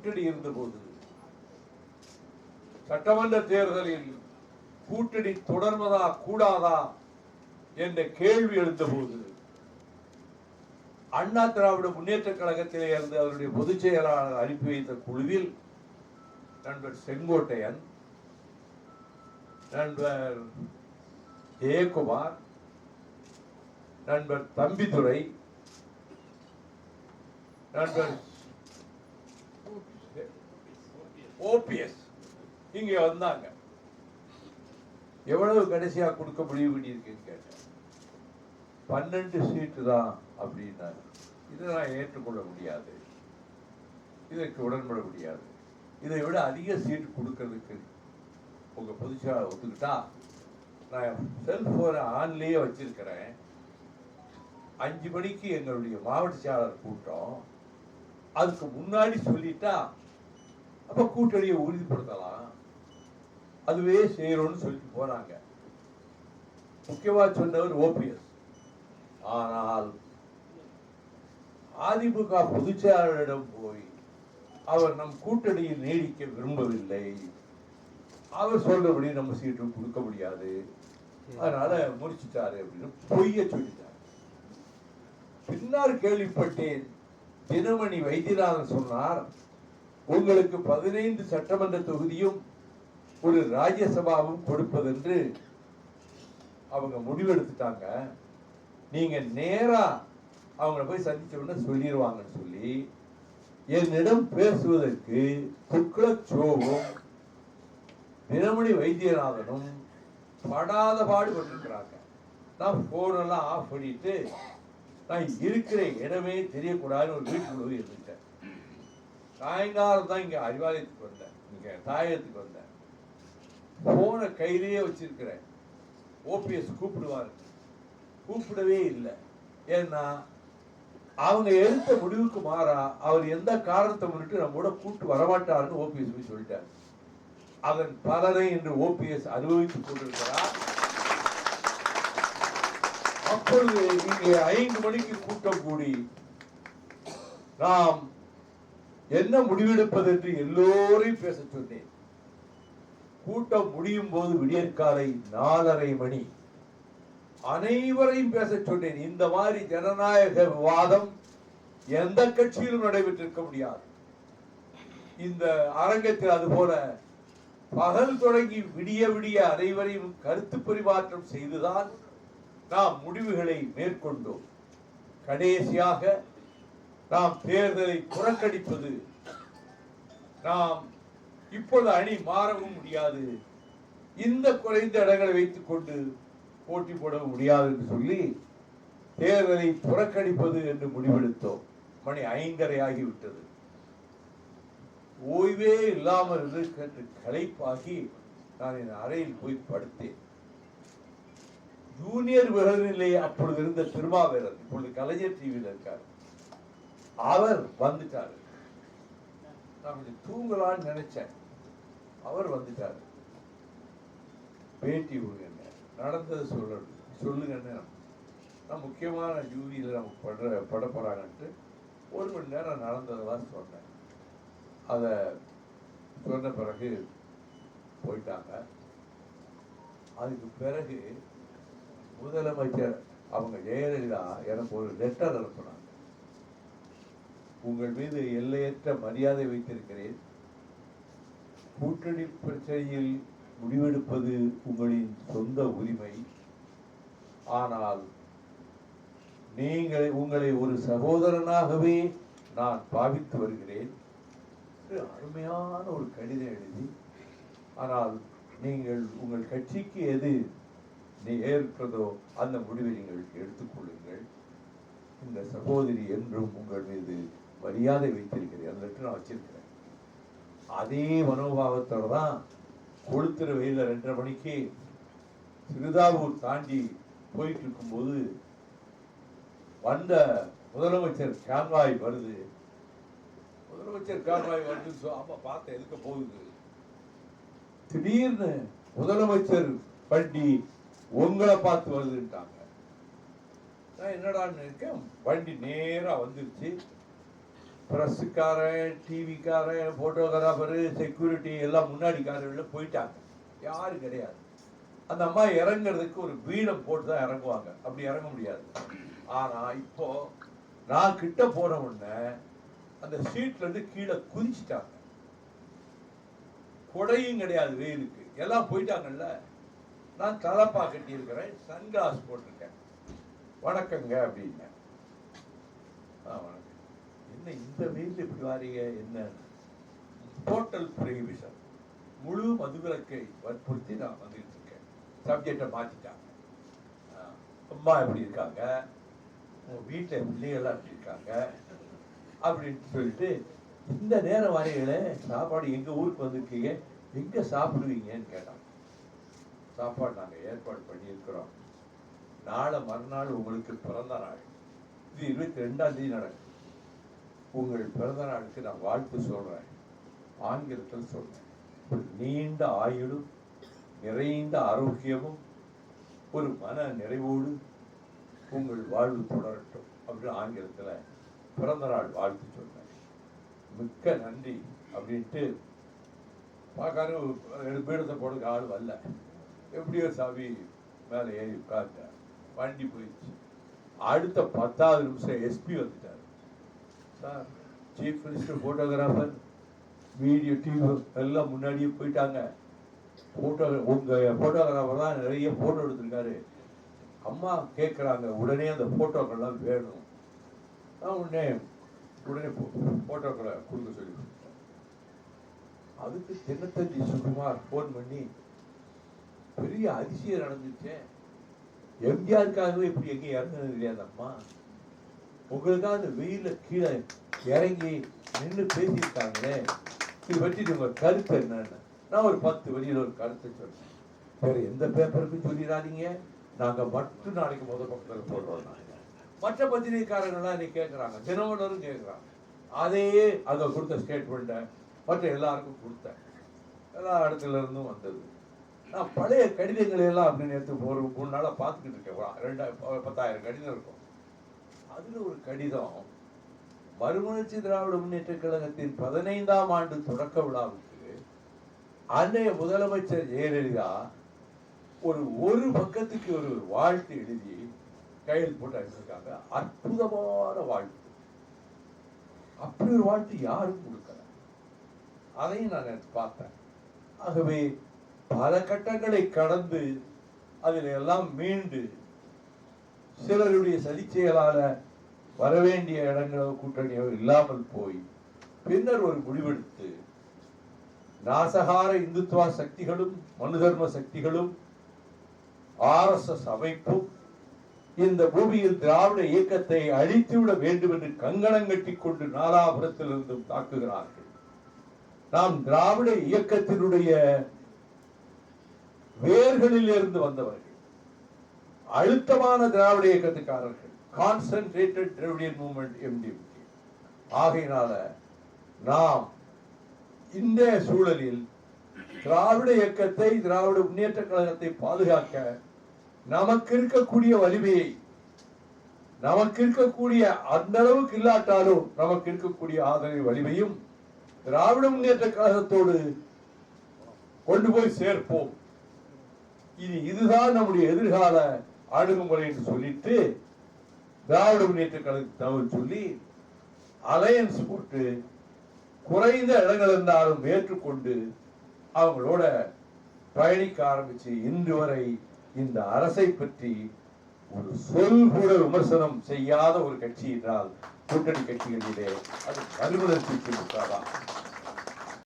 கூட்டணி இருந்தபோது சட்டமன்ற தேர்தலில் கூட்டணி தொடர்வதா கூடாதா என்ற கேள்வி எழுந்தபோது அண்ணா திராவிட முன்னேற்ற கழகத்திலே இருந்து அவருடைய பொதுச் செயலாளர் அனுப்பி வைத்த குழுவில் நண்பர் செங்கோட்டையன், நண்பர் ஜெயக்குமார், நண்பர் தம்பிதுரை, நண்பர் ஓபிஎஸ் இங்க வந்தாங்க. எவ்வளவு கடைசியா கொடுக்க முடிவு பண்ணியிருக்கேன்னு கேட்டேன். 12 சீட்டு தான் அப்படின்னாரு. இதை நான் ஏற்றுக்கொள்ள முடியாது, இதற்கு உடன்பட முடியாது. இதை விட அதிக சீட்டு கொடுக்கறதுக்கு உங்க பொதுச்செயலாளர் ஒத்துக்கிட்டா, நான் செல்போனை ஆன்லயே வச்சிருக்கிறேன், 5 மணிக்கு எங்களுடைய மாவட்ட செயலாளர் கூட்டம், அதுக்கு முன்னாடி சொல்லிட்டா அப்ப கூட்டணியை உறுதிப்படுத்தலாம், அதுவே செய்யறோம்னு சொல்லிட்டு போனாங்க. முக்கியமா சொன்னவர் ஓபிஎஸ். ஆனால் அதிமுக பொதுச் செயலாளரிடம் போய் அவர் நம் கூட்டணியில் நீடிக்க விரும்பவில்லை, அவர் சொல்றபடி நம்ம சீட்டு கொடுக்க முடியாது, அதனால முடிச்சுட்டாரு அப்படின்னு பொய்ய சொல்லிட்டார். பின்னால் கேள்விப்பட்டேன், தினமணி வைத்தியநாதன் சொன்னார், உங்களுக்கு 15 சட்டமன்ற தொகுதியும் ஒரு ராஜ்யசபாவும் கொடுப்பதென்று அவங்க முடிவெடுத்துட்டாங்க, நீங்க நேரா அவங்கள போய் சந்திச்ச உடனே சொல்லிடுவாங்கன்னு சொல்லி என்னிடம் பேசுவதற்கு துக்ளக் சோவும் தினமணி வைத்தியநாதனும் படாத பாடுபட்டிருக்கிறாங்க. நான் போனெல்லாம் ஆஃப் பண்ணிட்டு நான் இருக்கிற இடமே தெரியக்கூடாதுன்னு ஒரு வீட்டுக்குள்ள இருந்துட்டேன். சாயங்காலம் தான் இங்க அறிவாலயத்துக்கு வந்தேன், இங்க தாயத்துக்கு வந்தேன். போன கையிலேயே வச்சிருக்கிறேன். ஓபிஎஸ் கூப்பிடுவாரு, கூப்பிடவே இல்லை. ஏன்னா அவங்க எடுத்த முடிவுக்கு மாறா அவர் எந்த காரணத்தை முன்னிட்டு நம்மோட கூட்டு வரமாட்டாருன்னு ஓபிஎஸ் போய் சொல்லிட்டார். அதன் பலனை இன்று ஓபிஎஸ் அனுபவித்துக் கொண்டிருக்கிறார். அப்பொழுது இங்கே 5 மணிக்கு கூட்டம் கூடி நாம் என்ன முடிவெடுப்பது என்று எல்லோரையும் பேச சொன்னேன். கூட்டம் முடியும் போது விடியற்காலை 4:30 மணி. அனைவரையும் பேச சொன்னேன். இந்த மாதிரி ஜனநாயக விவாதம் எந்த கட்சியிலும் நடைபெற்றிருக்க முடியாது. இந்த அரங்கத்தில் அதுபோல பகல் தொடங்கி விடிய விடிய அனைவரையும் கருத்து பரிமாற்றம் செய்துதான் நாம் முடிவுகளை மேற்கொண்டோம். கடைசியாக நாம் தேர்தலை புறக்கணிப்பது, நாம் இப்பொழுது அணி மாறவும் முடியாது, இந்த குறைந்த இடங்களை வைத்துக் கொண்டு போட்டி போடவும் முடியாது என்று சொல்லி தேர்தலை புறக்கணிப்பது என்று முடிவெடுத்தோம். மணி 5:30 ஆகிவிட்டது. ஓய்வே இல்லாமல் இருந்து களைப்பாகி நான் என் அறையில் போய் படுத்தேன். ஜூனியர் விகடனிலே அப்பொழுது இருந்த திருமாவேலன், இப்பொழுது கலைஞர் டிவியில் இருக்கார், அவர் வந்துட்டாரு. நான் கொஞ்சம் தூங்கலான்னு நினைச்சேன், அவர் வந்துட்டாரு. பேட்டி விடுங்க, நடந்தது சொல்லுங்கன்னு. நான் முக்கியமான ஜூரியில் நம்ம பட போறாங்கன்ட்டு 1 மணி நேரம் நடந்ததெல்லாம் சொன்னேன். அதை சொன்ன பிறகு போயிட்டாங்க. அதுக்கு பிறகு முதலமைச்சர் அவங்க ஜெயலலிதா எனக்கு ஒரு லெட்டர் அனுப்பினாங்க. உங்கள் மீது எல்லையற்ற மரியாதை வைத்திருக்கிறேன், கூட்டணி பிரச்சனையில் முடிவெடுப்பது உங்களின் சொந்த உரிமை, ஆனால் உங்களை ஒரு சகோதரனாகவே நான் பாவித்து வருகிறேன். அருமையான ஒரு கடிதம் எழுதி, ஆனால் நீங்கள் உங்கள் கட்சிக்கு எது ஏற்கிறதோ அந்த முடிவை நீங்கள் எடுத்துக்கொள்ளுங்கள், இந்த சகோதரி என்றும் உங்கள் மீது மரியாதை வைத்திருக்கிறேன். அந்த லெட்டர் நான் வச்சிருக்கிறேன். அதே மனோபாவத்தோட தான் கொளுத்துற வெயில 2:30 மணிக்கு சிறுதாவூர் தாண்டி போயிட்டு இருக்கும்போது வந்த முதலமைச்சர் கான்வாய் வருது. முதலமைச்சர் கான்வாய் வருது, ஆமா பார்த்த எதுக்க போகுது. திடீர்னு முதலமைச்சர் வண்டி உங்களை பார்த்து வருதுட்டாங்க. நான் என்னடான்னு இருக்கேன், வண்டி நேரா வந்துருச்சு. பிரஸ்ஸுக்காரன், டிவிக்காரன், போட்டோகிராஃபரு, செக்யூரிட்டி எல்லாம் முன்னாடிக்காரர்கள் போயிட்டாங்க. யாரும் கிடையாது. அந்த அம்மா இறங்குறதுக்கு ஒரு பீடம் போட்டு தான் இறங்குவாங்க. அப்படி இறங்க முடியாது. ஆனா இப்போ நான் கிட்ட போன உடனே அந்த சீட்ல இருந்து கீழே குதிச்சுட்டாங்க. கொடையும் கிடையாது வெயிலுக்கு, எல்லாம் போயிட்டாங்கல்ல. நான் தலப்பா கட்டி இருக்கிறேன், சன்கிளாஸ் போட்டிருக்கேன். வணக்கங்க அப்படின்னு. வணக்கம். என்ன இந்த வெயில் இப்படி வாரீங்க? என்ன? டோட்டல் ப்ரொஹிபிஷன், முழு மதுவிலக்கை வற்புறுத்தி நான் வந்துட்டு இருக்கேன். சப்ஜெக்டை மாத்திட்டாங்க. அம்மா எப்படி இருக்காங்க, உங்க வீட்டில் பிள்ளைகள்லாம் எப்படி இருக்காங்க அப்படின்னு சொல்லிட்டு, இந்த நேரம் வரையிலே சாப்பாடு எங்க ஊருக்கு வந்திருக்கீங்க, எங்க சாப்பிடுவீங்கன்னு கேட்டாங்க. சாப்பாடு நாங்கள் ஏற்பாடு பண்ணியிருக்கிறோம். நாளை மறுநாள் உங்களுக்கு பிறந்த நாள், இது 22ஆம் தேதி நடக்கும். உங்கள் பிறந்த நாளுக்கு நான் வாழ்த்து சொல்றேன், ஆங்கிலத்தில் சொல்றேன். நீண்ட ஆயுளும் நிறைந்த ஆரோக்கியமும் ஒரு மன நிறைவோடு உங்கள் வாழ்வு தொடரட்டும் அப்படின்னு ஆங்கிலத்தில் பிறந்த நாள் வாழ்த்து சொன்னேன். மிக்க நன்றி அப்படின்ட்டு பார்க்காரு. பீடத்தை போடுறதுக்கு ஆள் வரல. எப்படியோ சாவி மேலே ஏறி உட்கார்ந்தார். வண்டி போயிடுச்சு. அடுத்த 10வது நிமிஷம் எஸ்பி வந்துட்டார். Sir, chief minister, photographer, video, TV எல்லாம் முன்னாடியே போயிட்டாங்க. உங்க போட்டோகிராஃபர் தான் நிறைய போட்டோ எடுத்திருக்காரு. அம்மா கேட்குறாங்க, உடனே அந்த போட்டோக்கள்லாம் வேணும். நான் உடனே போட்டோக்களை கொடுக்க சொல்லி கொடுத்தேன். அதுக்கு தென்னத்தஞ்சி சுகுமார் போன் பண்ணி, பெரிய அதிசயம் நடந்துச்சேன், எம்ஜிஆருக்காகவே இப்படி எங்கேயும் இறங்குனது இல்லையா அந்த அம்மா, உங்களுக்காக அந்த வெயில கீழே இறங்கி நின்று பேசியிருக்காங்களே, இது பற்றி உங்க கருத்து என்னன்னு. நான் ஒரு 10 வழியில் ஒரு கருத்தை சொன்னேன். வேற எந்த பேப்பருக்கும் சொல்லிடாதீங்க, நாங்க மட்டும் நாளைக்கு முதல் பக்கத்தில் போடுறோம். மற்ற பத்திரிகைக்காரங்கள்லாம் இன்னைக்கு கேட்குறாங்க, தினமலரும் கேட்குறாங்க. அதையே அங்கே கொடுத்த ஸ்டேட்மெண்ட்டை மற்ற எல்லாருக்கும் கொடுத்தேன். எல்லா இடத்துல இருந்தும் வந்தது. நான் பழைய கடிதங்களை எல்லாம் அப்படின்னு நேற்று ஒரு 3 நாளாக பார்த்துக்கிட்டு இருக்கேன். 10,000 கடிதம் இருக்கும். அதில் ஒரு கடிதம், மறுமலர்ச்சி திராவிட முன்னேற்ற கழகத்தின் 15ஆம் ஆண்டு தொடக்க விழாவுக்கு அன்றைய முதலமைச்சர் ஜெயலலிதா ஒரு பக்கத்துக்கு ஒரு வாழ்த்து எழுதி கையில் போட்டு அனுப்பிச்சிருக்காங்க. அற்புதமான வாழ்த்து. அப்படி ஒரு வாழ்த்து யாரும் கொடுக்கல. அதையும் நான் பார்த்தேன். ஆகவே பல கட்டங்களை கடந்து அதில் எல்லாம் மீண்டு சிலருடைய சதிச்செயலால வரவேண்டிய இடங்களோ கூட்டணியோ இல்லாமல் போய் பின்னர் ஒரு முடிவெடுத்து நாசகார இந்துத்துவ சக்திகளும் மனு தர்ம சக்திகளும் RSS அமைப்பும் இந்த பூமியில் திராவிட இயக்கத்தை அழித்துவிட வேண்டும் என்று கங்கணம் கட்டி கொண்டு நாலாபுரத்தில் இருந்தும் தாக்குகிறார்கள். நாம் திராவிட இயக்கத்தினுடைய வேர்களில் இருந்து வந்தவர்கள், அழுத்தமான திராவிட இயக்கத்துக்காரர்கள், கான்சென்ட்ரேட்டட் திராவிடியன் மூவ்மெண்ட் MDMK. ஆகையினால நாம் இந்த சூழலில் திராவிட இயக்கத்தை, திராவிட முன்னேற்ற கழகத்தை பாதுகாக்க நமக்கு இருக்கக்கூடிய வலிமையை, நமக்கு இருக்கக்கூடிய அந்த அளவுக்கு இல்லாட்டாலும் நமக்கு இருக்கக்கூடிய ஆதரவு வலிமையும் திராவிட முன்னேற்ற கழகத்தோடு கொண்டு போய் சேர்ப்போம். இனி இதுதான் நம்முடைய எதிர்கால அணுகுமுறை என்று சொல்லிட்டு திராவிட முன்னேற்ற கழகத்தை தகவல் சொல்லி அலையன்ஸ் போட்டு குறைந்த இடங்கள் இருந்தாலும் ஏற்றுக்கொண்டு அவங்களோட பயணிக்க ஆரம்பிச்சு இன்று வரை இந்த அரசை பற்றி ஒரு சொல் கூட விமர்சனம் செய்யாத ஒரு கட்சி என்றால் கூட்டணி கட்சிகளிலே அது மறுமலர்ச்சி திமுக தான்.